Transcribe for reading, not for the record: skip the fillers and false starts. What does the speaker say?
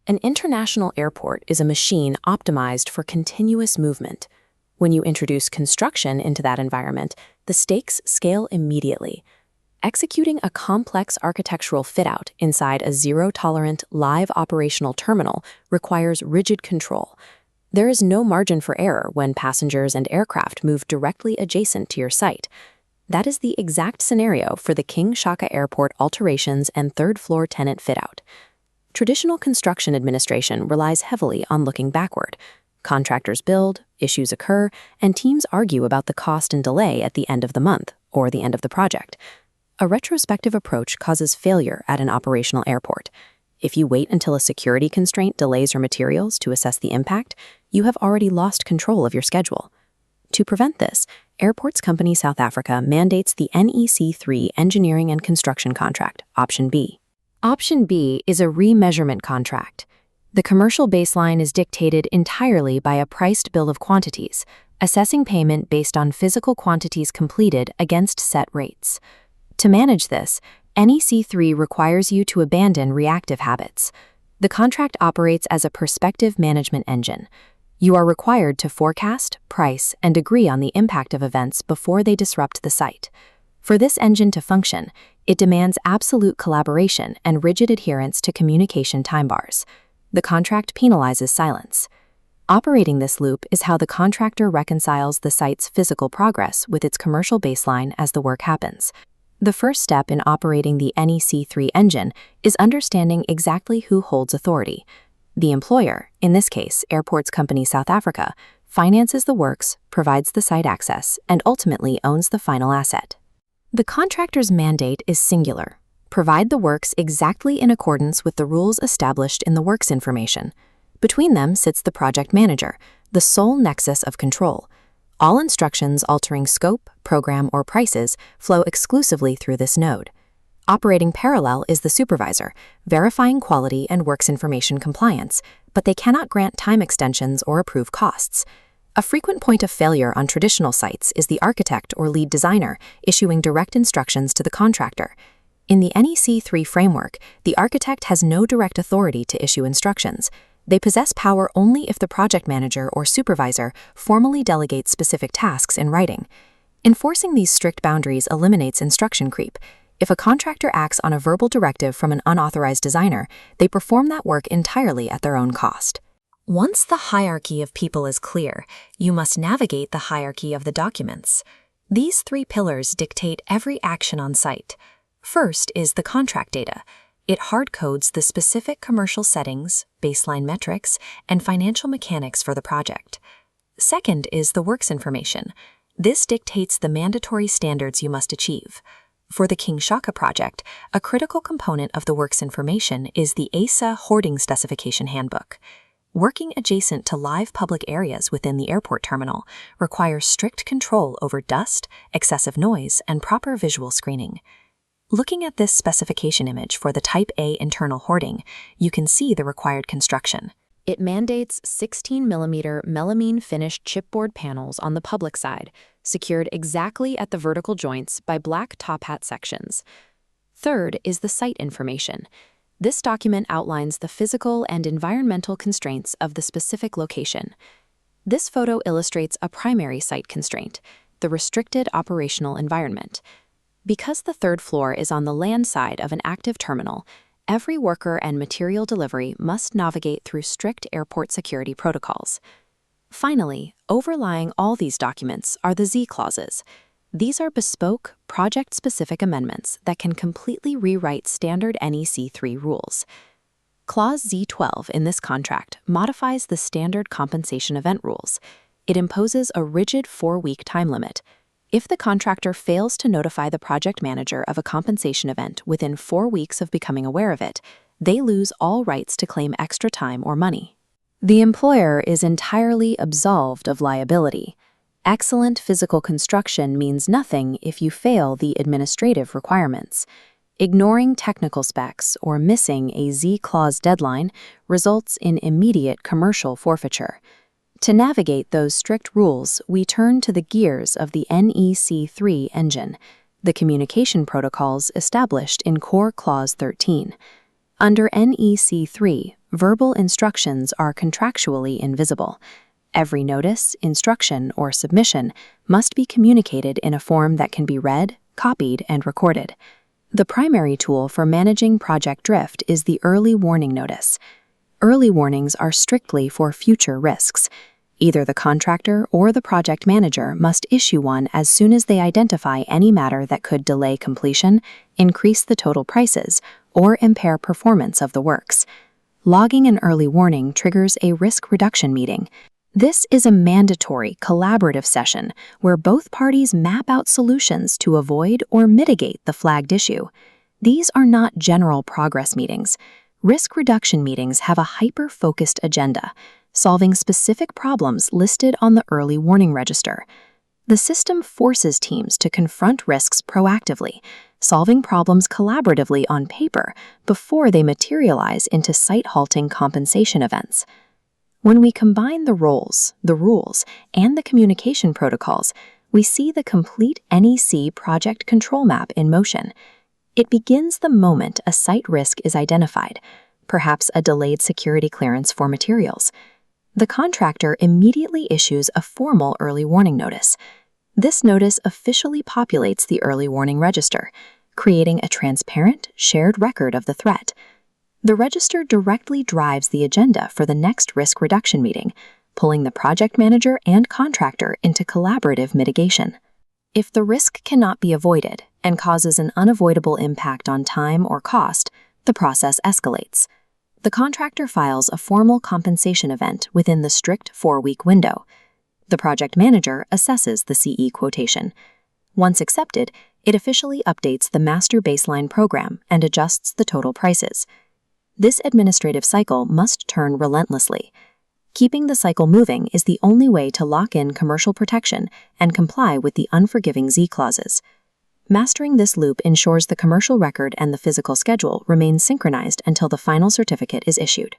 An international airport is a machine optimized for continuous movement. When you introduce construction into that environment, the stakes scale immediately. Executing a complex architectural fit-out inside a zero-tolerant, live operational terminal requires rigid control. There is no margin for error when passengers and aircraft move directly adjacent to your site. That is the exact scenario for the King Shaka Airport alterations and third-floor tenant fit-out. Traditional construction administration relies heavily on looking backward. Contractors build, issues occur, and teams argue about the cost and delay at the end of the month or the end of the project. A retrospective approach causes failure at an operational airport. If you wait until a security constraint delays your materials to assess the impact, you have already lost control of your schedule. To prevent this, Airports Company South Africa mandates the NEC3 Engineering and Construction Contract, Option B. Option B is a remeasurement contract. The commercial baseline is dictated entirely by a priced bill of quantities, assessing payment based on physical quantities completed against set rates. To manage this, NEC3 requires you to abandon reactive habits. The contract operates as a perspective management engine. You are required to forecast, price, and agree on the impact of events before they disrupt the site. For this engine to function, it demands absolute collaboration and rigid adherence to communication time bars. The contract penalizes silence. Operating this loop is how the contractor reconciles the site's physical progress with its commercial baseline as the work happens. The first step in operating the NEC3 engine is understanding exactly who holds authority. The employer, in this case Airports Company South Africa, finances the works, provides the site access, and ultimately owns the final asset. The contractor's mandate is singular: provide the works exactly in accordance with the rules established in the works information. Between them sits the project manager, the sole nexus of control. All instructions altering scope, program, or prices flow exclusively through this node. Operating parallel is the supervisor, verifying quality and works information compliance, but they cannot grant time extensions or approve costs. A frequent point of failure on traditional sites is the architect or lead designer issuing direct instructions to the contractor. In the NEC3 framework, the architect has no direct authority to issue instructions. They possess power only if the project manager or supervisor formally delegates specific tasks in writing. Enforcing these strict boundaries eliminates instruction creep. If a contractor acts on a verbal directive from an unauthorized designer, they perform that work entirely at their own cost. Once the hierarchy of people is clear, you must navigate the hierarchy of the documents. These three pillars dictate every action on site. First is the contract data. It hard-codes the specific commercial settings, baseline metrics, and financial mechanics for the project. Second is the works information. This dictates the mandatory standards you must achieve. For the King Shaka project, a critical component of the works information is the ASA Hoarding Specification Handbook. Working adjacent to live public areas within the airport terminal requires strict control over dust, excessive noise, and proper visual screening. Looking at this specification image for the Type A internal hoarding, you can see the required construction. It mandates 16mm melamine finished chipboard panels on the public side, secured exactly at the vertical joints by black top hat sections. Third is the site information. This document outlines the physical and environmental constraints of the specific location. This photo illustrates a primary site constraint, the restricted operational environment. Because the third floor is on the land side of an active terminal, every worker and material delivery must navigate through strict airport security protocols. Finally, overlying all these documents are the Z clauses. These are bespoke, project-specific amendments that can completely rewrite standard NEC3 rules. Clause Z12 in this contract modifies the standard compensation event rules. It imposes a rigid 4-week time limit. If the contractor fails to notify the project manager of a compensation event within 4 weeks of becoming aware of it, they lose all rights to claim extra time or money. The employer is entirely absolved of liability. Excellent physical construction means nothing if you fail the administrative requirements. Ignoring technical specs or missing a Z-clause deadline results in immediate commercial forfeiture. To navigate those strict rules, we turn to the gears of the NEC3 engine, the communication protocols established in Core Clause 13. Under NEC3, Verbal instructions are contractually invisible. Every notice, instruction, or submission must be communicated in a form that can be read, copied, and recorded. The primary tool for managing project drift is the early warning notice. Early warnings are strictly for future risks. Either the contractor or the project manager must issue one as soon as they identify any matter that could delay completion, increase the total prices, or impair performance of the works. Logging an early warning triggers a risk reduction meeting. This is a mandatory collaborative session where both parties map out solutions to avoid or mitigate the flagged issue. These are not general progress meetings. Risk reduction meetings have a hyper-focused agenda, solving specific problems listed on the early warning register. The system forces teams to confront risks proactively, solving problems collaboratively on paper before they materialize into site-halting compensation events. When we combine the roles, the rules, and the communication protocols, we see the complete NEC project control map in motion. It begins the moment a site risk is identified, perhaps a delayed security clearance for materials. The contractor immediately issues a formal early warning notice. This notice officially populates the early warning register, creating a transparent, shared record of the threat. The register directly drives the agenda for the next risk reduction meeting, pulling the project manager and contractor into collaborative mitigation. If the risk cannot be avoided and causes an unavoidable impact on time or cost, the process escalates. The contractor files a formal compensation event within the strict 4-week window. The project manager assesses the CE quotation. Once accepted, it officially updates the master baseline program and adjusts the total prices. This administrative cycle must turn relentlessly. Keeping the cycle moving is the only way to lock in commercial protection and comply with the unforgiving Z clauses. Mastering this loop ensures the commercial record and the physical schedule remain synchronized until the final certificate is issued.